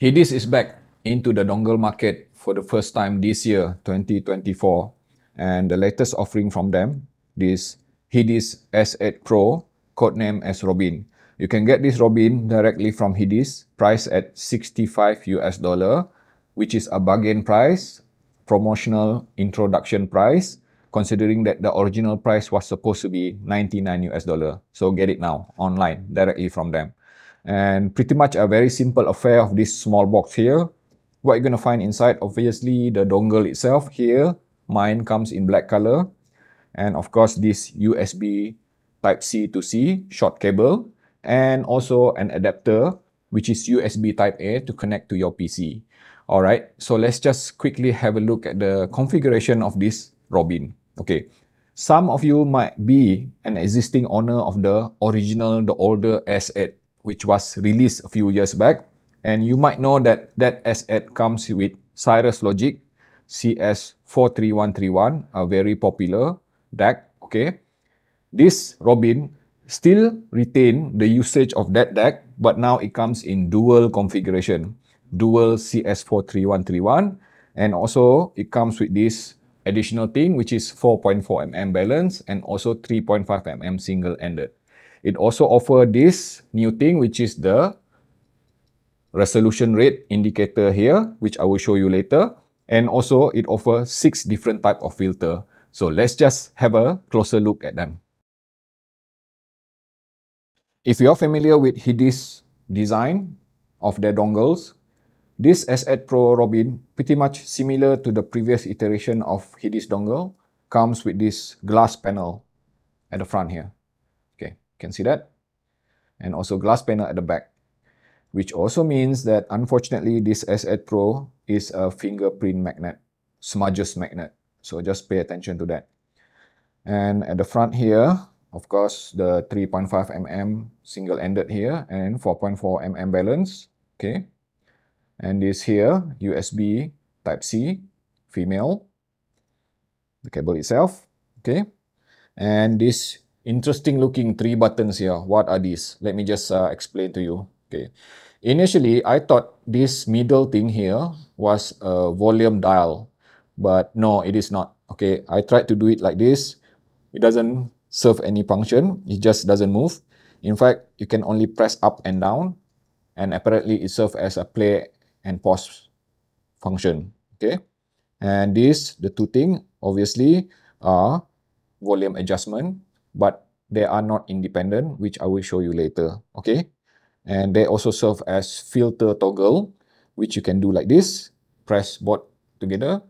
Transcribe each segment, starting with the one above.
Hidizs is back into the dongle market for the first time this year, 2024. And the latest offering from them, this Hidizs S8 Pro, codenamed as Robin. You can get this Robin directly from Hidizs, priced at 65 US dollar, which is a bargain price, promotional introduction price, considering that the original price was supposed to be 99 US dollar. So get it now, online, directly from them. And pretty much a very simple affair of this small box here. What you're going to find inside, obviously the dongle itself here. Mine comes in black color. And of course this USB Type-C to C short cable. And also an adapter, which is USB Type-A to connect to your PC. Alright, so let's just quickly have a look at the configuration of this Robin. Okay, some of you might be an existing owner of the original, the older S8, which was released a few years back. And you might know that that S8 comes with Cirrus Logic CS43131, a very popular DAC. Okay, this Robin still retain the usage of that DAC, but now it comes in dual configuration, dual CS43131, and also it comes with this additional thing, which is 4.4 mm balance and also 3.5 mm single-ended. It also offers this new thing, which is the resolution rate indicator here, which I will show you later. And also it offers 6 different types of filter. So let's just have a closer look at them. If you're familiar with Hidizs design of their dongles, this S8 Pro Robin, pretty much similar to the previous iteration of Hidizs dongle, comes with this glass panel at the front here. Okay, you can see that. And also glass panel at the back, which also means that unfortunately this S8 Pro is a fingerprint magnet, smudges magnet. So just pay attention to that. And at the front here, of course, the 3.5 mm single-ended here and 4.4 mm balance. Okay. And this here, USB Type-C, female, the cable itself. Okay. And this interesting looking 3 buttons here. What are these? Let me just explain to you. Okay. Initially, I thought this middle thing here was a volume dial, but no, it is not. Okay. I tried to do it like this. It doesn't serve any function. It just doesn't move. In fact, you can only press up and down, and apparently it serves as a play and pause function. Okay. And these, the 2 things, obviously, are volume adjustment, but they are not independent, which I will show you later. Okay. And they also serve as filter toggle, which you can do like this, press both together,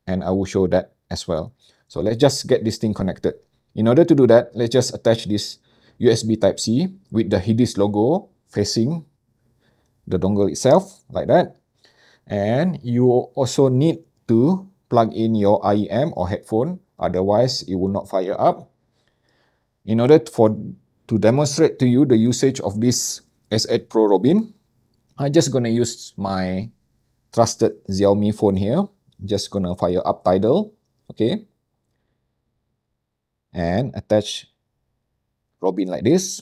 and I will show that as well. So let's just get this thing connected. In order to do that, let's just attach this USB Type-C with the Hidizs logo facing the dongle itself, like that. And you also need to plug in your IEM or headphone, otherwise it will not fire up. In order to demonstrate to you the usage of this S8 Pro Robin, I'm just going to use my trusted Xiaomi phone here. Just going to fire up Tidal. Okay. And attach Robin like this.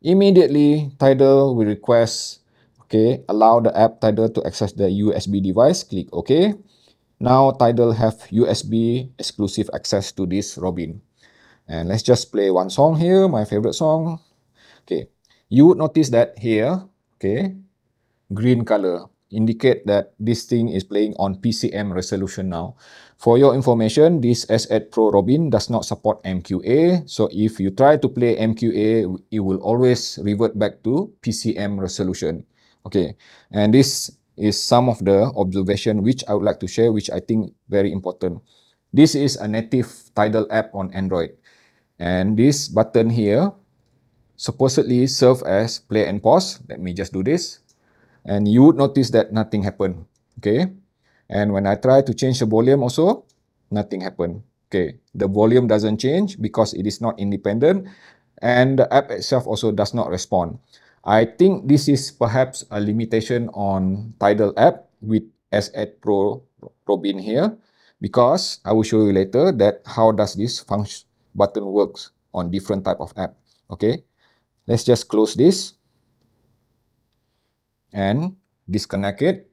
Immediately, Tidal will request, okay, allow the app Tidal to access the USB device. Click OK. Now Tidal have USB exclusive access to this Robin. And let's just play one song here, my favorite song. Okay, you would notice that here, okay, green color indicate that this thing is playing on PCM resolution now. For your information, this S8 Pro Robin does not support MQA. So if you try to play MQA, it will always revert back to PCM resolution. Okay, and this is some of the observation which I would like to share, which I think very important. This is a native Tidal app on Android. And this button here supposedly serve as play and pause. Let me just do this. And you would notice that nothing happened. Okay. And when I try to change the volume also, nothing happened. Okay. The volume doesn't change because it is not independent. And the app itself also does not respond. I think this is perhaps a limitation on Tidal app with S8 Pro Robin here, because I will show you later that how does this function button works on different type of app. Okay. Let's just close this. And disconnect it.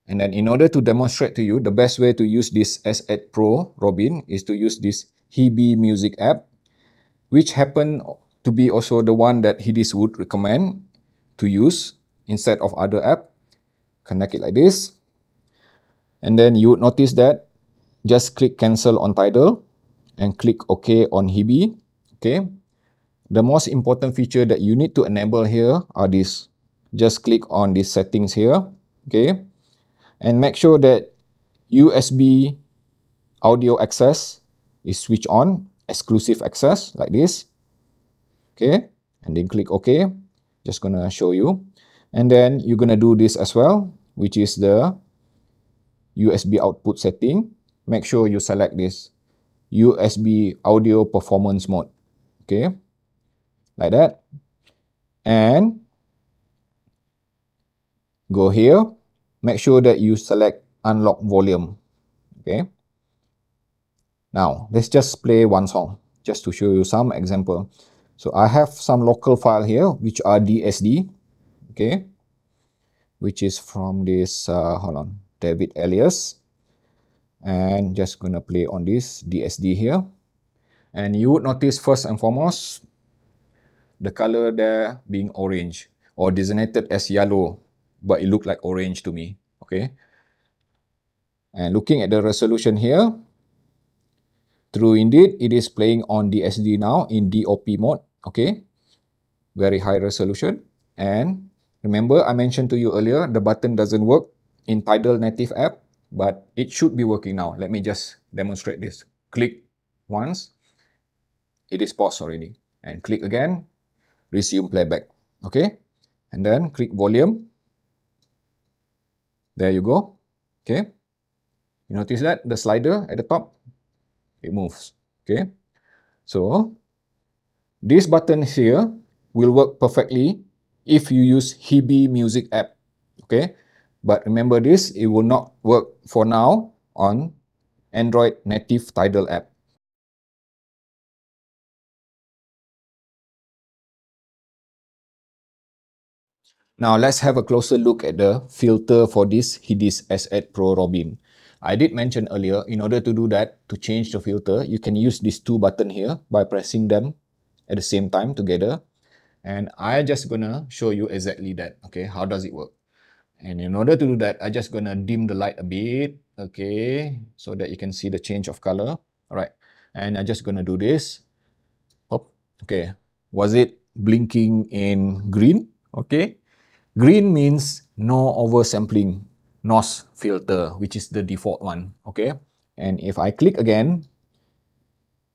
And then in order to demonstrate to you, the best way to use this S8 Pro Robin is to use this Hidizs Music app, which happen to be also the one that Hidizs would recommend to use instead of other app. Connect it like this. And then you would notice that just click cancel on Tidal and click OK on Hidizs. Okay. The most important feature that you need to enable here are these. Just click on these settings here. Okay. And make sure that USB audio access is switched on, exclusive access like this. Okay. And then click OK. Just gonna show you. And then you're gonna do this as well, which is the USB output setting. Make sure you select this USB audio performance mode. Okay. Like that. And go here. Make sure that you select unlock volume. Okay. Now, let's just play one song just to show you some example. So I have some local file here, which are DSD. Okay. Which is from this, hold on, David Elias. And just gonna play on this DSD here. And you would notice first and foremost, the color there being orange or designated as yellow, but it looked like orange to me. Okay. And looking at the resolution here, true indeed, it is playing on DSD now in DOP mode. Okay. Very high resolution. And remember, I mentioned to you earlier, the button doesn't work in Tidal native app, but it should be working now. Let me just demonstrate this. Click once, it is paused already. And click again, resume playback. Okay. And then click volume. There you go. Okay. You notice that the slider at the top, it moves. Okay. So this button here will work perfectly if you use Hidizs Music app. Okay. But remember this, it will not work for now on Android native Tidal app. Now let's have a closer look at the filter for this Hidizs S8 Pro Robin. I did mention earlier, in order to do that, to change the filter, you can use these two buttons here by pressing them at the same time together. And I'm just gonna show you exactly that. Okay, how does it work? And in order to do that, I'm just gonna dim the light a bit. Okay, so that you can see the change of color. All right, and I'm just gonna do this. Oh, okay. Was it blinking in green? Okay. Green means no oversampling, NOS filter, which is the default one. Okay. And if I click again,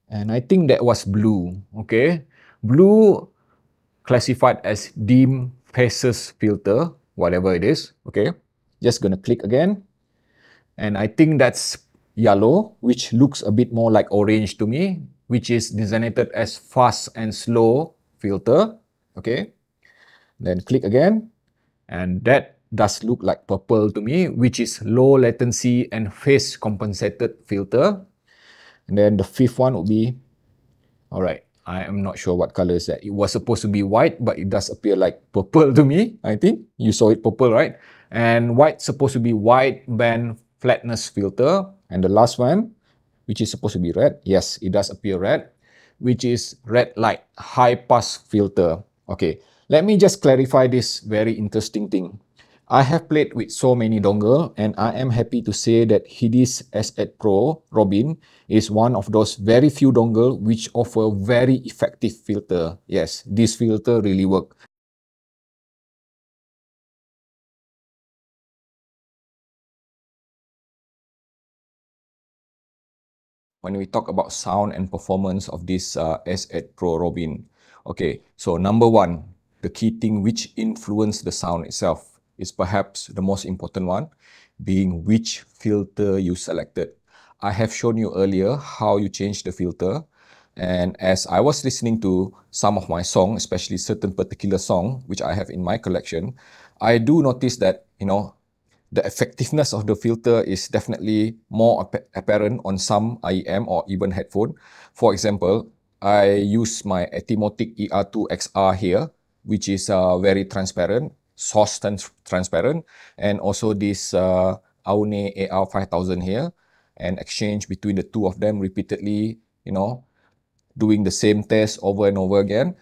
and I think that was blue. Okay. Blue classified as dim faces filter, whatever it is. Okay. Just gonna click again. And I think that's yellow, which looks a bit more like orange to me, which is designated as fast and slow filter. Okay. Then click again. And that does look like purple to me, which is low latency and phase compensated filter. And then the fifth one would be, all right, I am not sure what color is that. It was supposed to be white, but it does appear like purple to me, I think. You saw it purple, right? And white supposed to be wide band flatness filter. And the last one, which is supposed to be red. Yes, it does appear red, which is red light high pass filter. Okay, let me just clarify this very interesting thing. I have played with so many dongle, and I am happy to say that Hidizs S8 Pro Robin is one of those very few dongle which offer very effective filter. Yes, this filter really works. When we talk about sound and performance of this S8 Pro Robin. Okay, so number one, the key thing which influence the sound itself is perhaps the most important one, being which filter you selected. I have shown you earlier how you change the filter, and as I was listening to some of my songs, especially certain particular song which I have in my collection, I do notice that, the effectiveness of the filter is definitely more apparent on some IEM or even headphone. For example, I use my Atimotic ER2 XR here, which is very transparent. source transparent, and also this Aune AR5000 here, and exchange between the two of them repeatedly, doing the same test over and over again,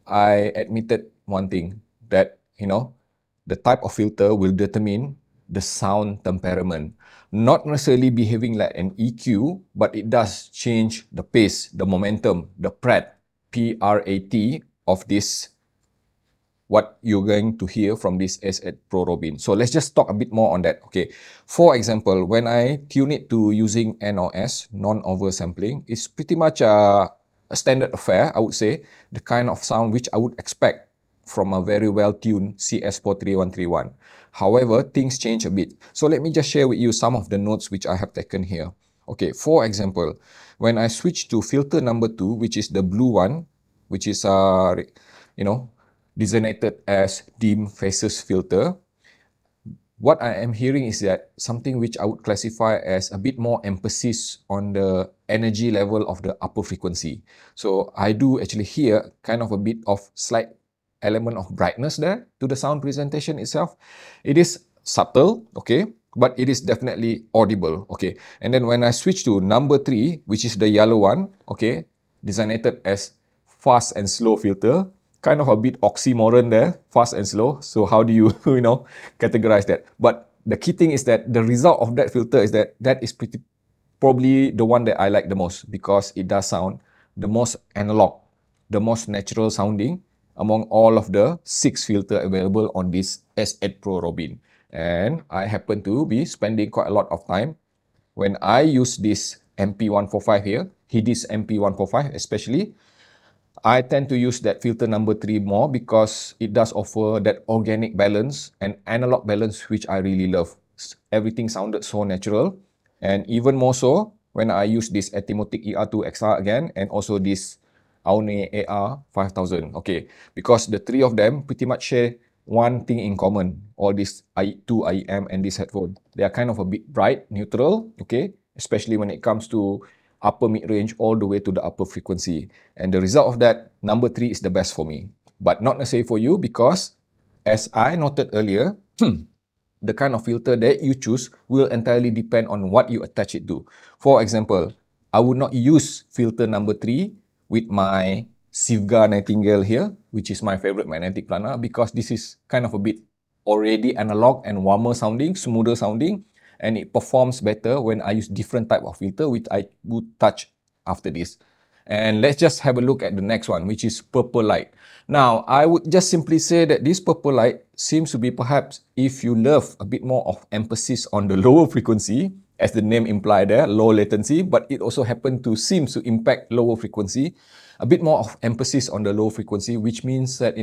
I admitted one thing, that, the type of filter will determine the sound temperament. Not necessarily behaving like an EQ, but it does change the pace, the momentum, the prat, P-R-A-T of this, what you're going to hear from this S8 Pro Robin. So let's just talk a bit more on that. Okay, for example, when I tune it to using NOS, non-oversampling, it's pretty much a standard affair, I would say, the kind of sound which I would expect from a very well-tuned CS43131. However, things change a bit. So let me just share with you some of the notes which I have taken here. Okay, for example, when I switch to filter number 2, which is the blue one, which is, designated as dim faces filter, what I am hearing is that something which I would classify as a bit more emphasis on the energy level of the upper frequency. So I do actually hear kind of a bit of slight element of brightness there to the sound presentation itself. It is subtle, okay, but it is definitely audible, okay. And then when I switch to number 3, which is the yellow one, okay, designated as fast and slow filter, kind of a bit oxymoron there, fast and slow. So how do you, categorize that? But the key thing is that the result of that filter is that is probably the one that I like the most, because it does sound the most analog, the most natural sounding among all of the 6 filters available on this S8 Pro Robin. And I happen to be spending quite a lot of time when I use this MP145 here, Hidizs MP145 especially. I tend to use that filter number 3 more because it does offer that organic balance and analog balance, which I really love. Everything sounded so natural, and even more so when I use this Atmos ER2 XR again, and also this Aune AR5000. Okay, because the 3 of them pretty much share one thing in common. All these two IEM and this headphone, they are kind of a bit bright, neutral, okay, especially when it comes to upper mid-range all the way to the upper frequency. And the result of that, number 3 is the best for me. But not necessarily for you, because as I noted earlier, the kind of filter that you choose will entirely depend on what you attach it to. For example, I would not use filter number 3 with my Sivga Nightingale here, which is my favorite magnetic planar, because this is kind of a bit already analog and warmer sounding, smoother sounding, and it performs better when I use different type of filter, which I would touch after this. And let's just have a look at the next one, which is purple light. Now, I would just simply say that this purple light seems to be, perhaps, if you love a bit more of emphasis on the lower frequency, as the name implied there, low latency, but it also seems to impact lower frequency, a bit more of emphasis on the low frequency, which means that,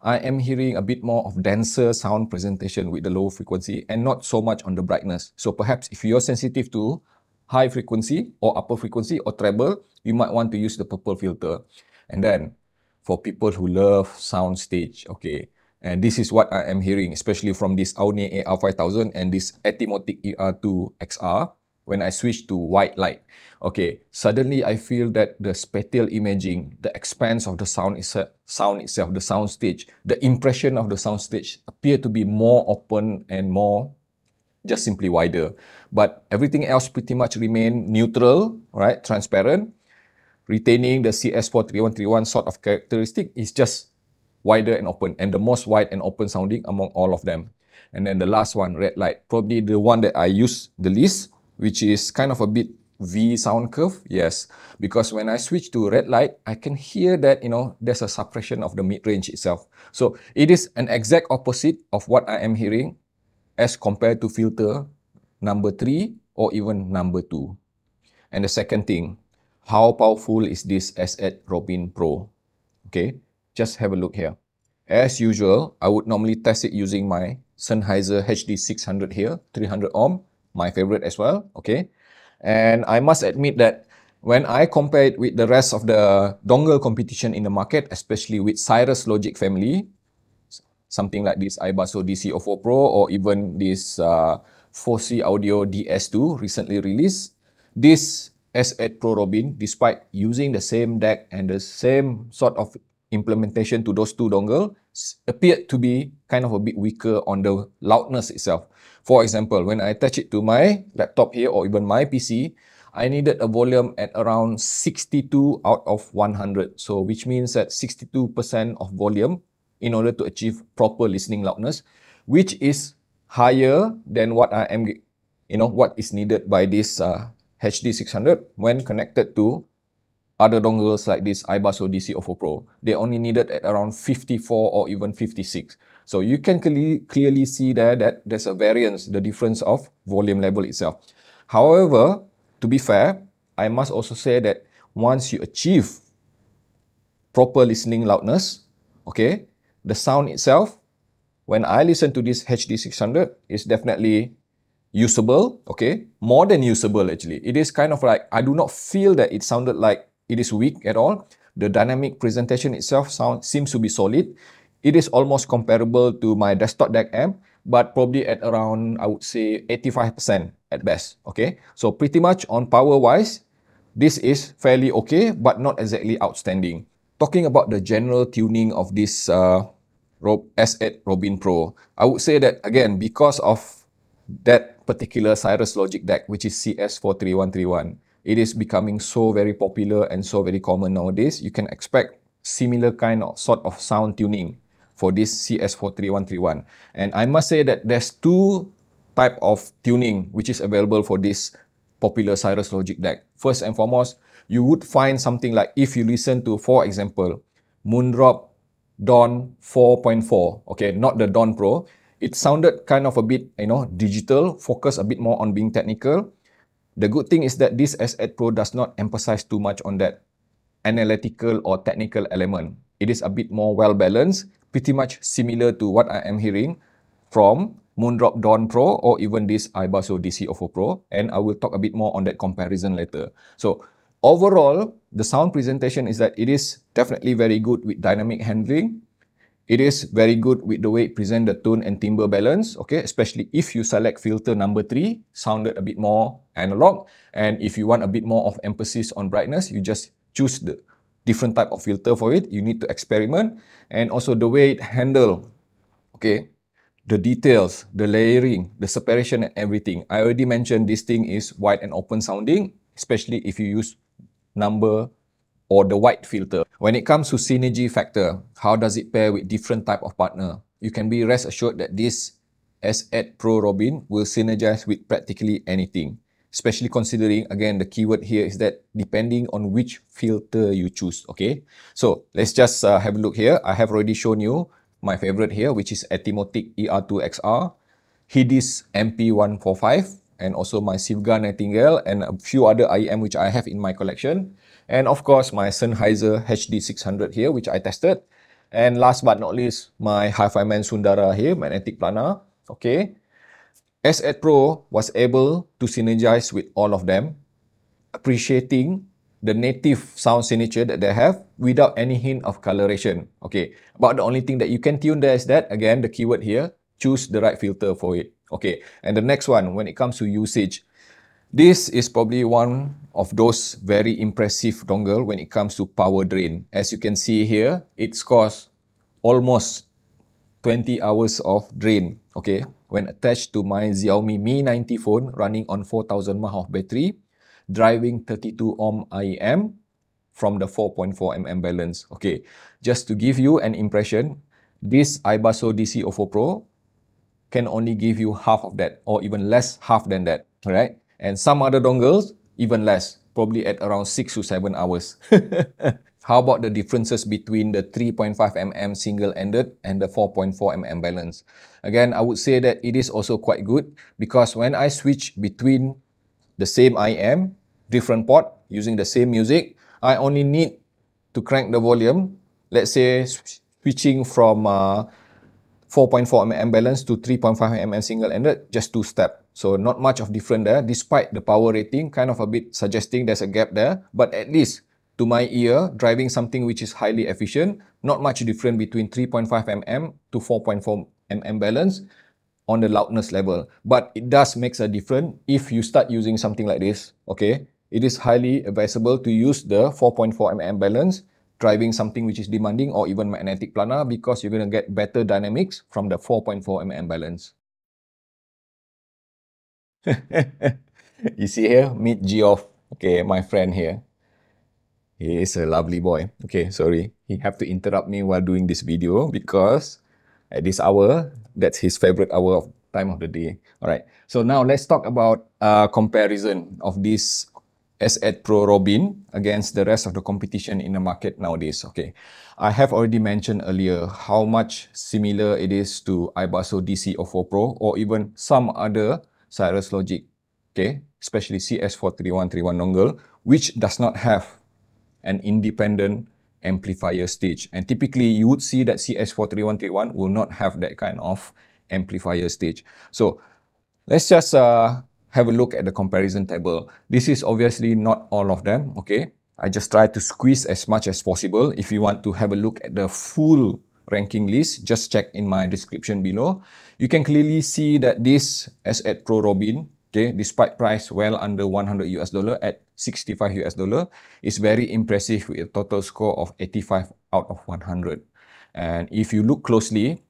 I am hearing a bit more of denser sound presentation with the low frequency and not so much on the brightness. So perhaps if you're sensitive to high frequency or upper frequency or treble, you might want to use the purple filter. And then for people who love soundstage, okay, and this is what I am hearing, especially from this Aune AR5000 and this Atmos ER2 XR, when I switch to white light. Okay, suddenly I feel that the spatial imaging, the expanse of the sound itself, the sound stage, the impression of the sound stage appear to be more open and more just simply wider. But everything else pretty much remain neutral, right? Transparent, retaining the CS43131 sort of characteristic, is just wider and open, and the most wide and open sounding among all of them. And then the last one, red light, probably the one that I use the least, which is kind of a bit V sound curve. Yes, because when I switch to red light, I can hear that, there's a suppression of the mid-range itself. So it is an exact opposite of what I am hearing as compared to filter number 3 or even number 2. And the second thing, how powerful is this S8 Robin Pro? Okay, just have a look here. As usual, I would normally test it using my Sennheiser HD600 here, 300 ohm, my favorite as well, okay? And I must admit that when I compare it with the rest of the dongle competition in the market, especially with Cirrus Logic family, something like this iBasso DC04 Pro or even this 4C Audio DS2 recently released, this S8 Pro Robin, despite using the same deck and the same sort of implementation to those two dongles appeared to be kind of a bit weaker on the loudness itself. For example, when I attach it to my laptop here or even my PC, I needed a volume at around 62 out of 100. So which means that 62% of volume in order to achieve proper listening loudness, which is higher than what I am, what is needed by this Hidizs 600 when connected to other dongles like this iBasso DC04 Pro. They only needed at around 54 or even 56. So you can clearly see there that there's a variance, the difference of volume level itself. However, to be fair, I must also say that once you achieve proper listening loudness, okay, the sound itself, when I listen to this Hidizs 600, is definitely usable, okay, more than usable actually. It is kind of like, I do not feel that it sounded like it is weak at all. The dynamic presentation itself seems to be solid. It is almost comparable to my desktop DAC amp, but probably at around, I would say, 85% at best, okay? So pretty much on power-wise, this is fairly okay, but not exactly outstanding. Talking about the general tuning of this S8 Robin Pro, I would say that, again, because of that particular Cirrus Logic DAC, which is CS43131, it is becoming so very popular and so very common nowadays. You can expect similar kind of sort of sound tuning for this CS43131. And I must say that there's two type of tuning which is available for this popular Cirrus Logic DAC. First and foremost, you would find something like, if you listen to, for example, Moondrop Dawn 4.4, okay, not the Dawn Pro, it sounded kind of a bit, digital, focused a bit more on being technical. The good thing is that this S8 Pro does not emphasize too much on that analytical or technical element. It is a bit more well-balanced, pretty much similar to what I am hearing from Moondrop Dawn Pro or even this iBasso DC04 Pro, and I will talk a bit more on that comparison later. So overall, the sound presentation is that it is definitely very good with dynamic handling. It is very good with the way it presents the tone and timbre balance, okay? Especially if you select filter number 3, sounded a bit more analog. And if you want a bit more of emphasis on brightness, you just choose the different type of filter for it. You need to experiment. And also the way it handles, okay, the details, the layering, the separation and everything. I already mentioned this thing is wide and open sounding, especially if you use number or the white filter. When it comes to synergy factor, how does it pair with different type of partner? You can be rest assured that this S8 Pro Robin will synergize with practically anything. Especially considering, again, the keyword here is that depending on which filter you choose, okay? So let's just have a look here. I have already shown you my favorite here, which is Atimotic ER2XR, Hidizs MP145, and also my Sivga Nightingale, and a few other IEM which I have in my collection. And of course, my Sennheiser Hidizs 600 here, which I tested. And last but not least, my Hi-Fi Man Sundara here, Magnetic Planar. Okay. S8 Pro was able to synergize with all of them, appreciating the native sound signature that they have without any hint of coloration. Okay. But the only thing that you can tune there is that, again, the keyword here, choose the right filter for it. Okay. And the next one, when it comes to usage, this is probably one of those very impressive dongle when it comes to power drain. As you can see here, it scores almost 20 hours of drain, okay, when attached to my Xiaomi Mi 90 phone running on 4000 mAh of battery, driving 32 ohm IEM from the 4.4mm balance. Okay, just to give you an impression, this iBasso DC04 Pro can only give you half of that, or even less half than that, alright? And some other dongles, even less, probably at around 6 to 7 hours. How about the differences between the 3.5mm single-ended and the 4.4mm balance? Again, I would say that it is also quite good because when I switch between the same IM, different port, using the same music, I only need to crank the volume, let's say switching from 4.4mm balance to 3.5mm single-ended, just 2 steps. So not much of difference there, despite the power rating, kind of a bit suggesting there's a gap there. But at least, to my ear, driving something which is highly efficient, not much difference between 3.5mm to 4.4mm balance on the loudness level. But it does make a difference if you start using something like this, okay? It is highly advisable to use the 4.4mm balance driving something which is demanding or even magnetic planar, because you're going to get better dynamics from the 4.4 mm balance. You see here, meet Geoff, okay, my friend here. He is a lovely boy. Okay, sorry. He have to interrupt me while doing this video because at this hour, that's his favorite hour of time of the day. All right. So now let's talk about comparison of this S8 Pro Robin against the rest of the competition in the market nowadays. Okay. I have already mentioned earlier how much similar it is to iBasso DC04 Pro or even some other Cirrus Logic. Okay. Especially CS43131 dongle, which does not have an independent amplifier stage. And typically, you would see that CS43131 will not have that kind of amplifier stage. So let's just have a look at the comparison table. This is obviously not all of them, okay? I just try to squeeze as much as possible. If you want to have a look at the full ranking list, just check in my description below. You can clearly see that this S8 Pro Robin, okay, despite price well under $100 at $65 is very impressive with a total score of 85 out of 100. And if you look closely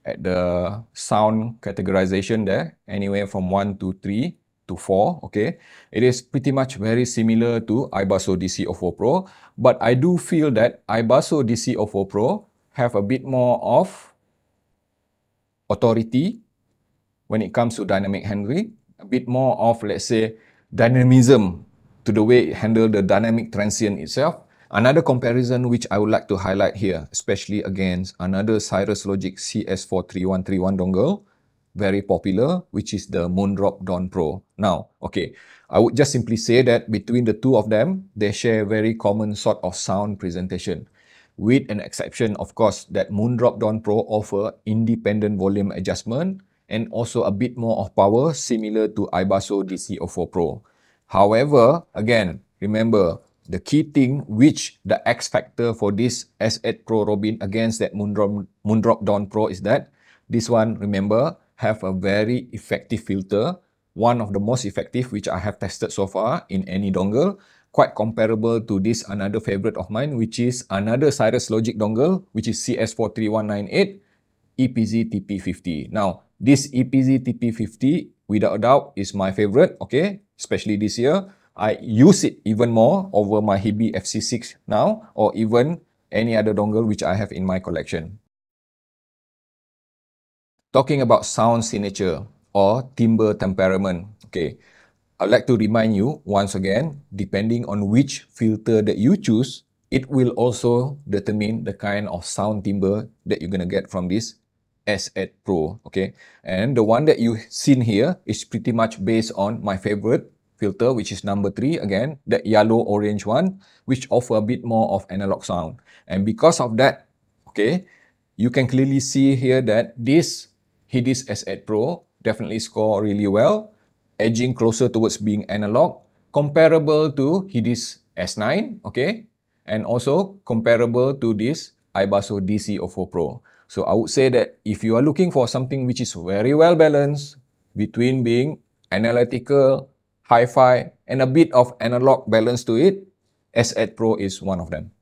at the sound categorization there, anywhere from 1 to 3 to 4, okay, it is pretty much very similar to iBasso DC04 Pro, but I do feel that iBasso DC04 Pro have a bit more of authority when it comes to dynamic handling, a bit more of, let's say, dynamism to the way it handles the dynamic transient itself. Another comparison which I would like to highlight here, especially against another Cirrus Logic CS43131 dongle, very popular, which is the Moondrop Dawn Pro. Now, okay, I would just simply say that between the two of them, they share very common sort of sound presentation, with an exception, of course, that Moondrop Dawn Pro offer independent volume adjustment and also a bit more of power similar to iBasso DC04 Pro. However, again, remember, the key thing which the X factor for this S8 Pro Robin against that Moondrop Dawn Pro is that this one, remember, have a very effective filter, one of the most effective which I have tested so far in any dongle, quite comparable to this another favorite of mine, which is another Cirrus Logic dongle, which is CS43198 EPZ TP50. Now, this EPZ TP50, without a doubt, is my favorite, okay? Especially this year. I use it even more over my Hidizs FC6 now, or even any other dongle which I have in my collection. Talking about sound signature or timbre temperament, okay, I'd like to remind you once again, depending on which filter that you choose, it will also determine the kind of sound timbre that you're going to get from this S8 Pro, okay? And the one that you've seen here is pretty much based on my favorite filter, which is number 3, again, the yellow-orange one, which offer a bit more of analog sound. And because of that, okay, you can clearly see here that this Hidizs S8 Pro definitely score really well, edging closer towards being analog, comparable to Hidizs S9, okay? And also comparable to this iBasso DC04 Pro. So I would say that if you are looking for something which is very well balanced between being analytical, hi-fi, and a bit of analog balance to it, S8 Pro is one of them.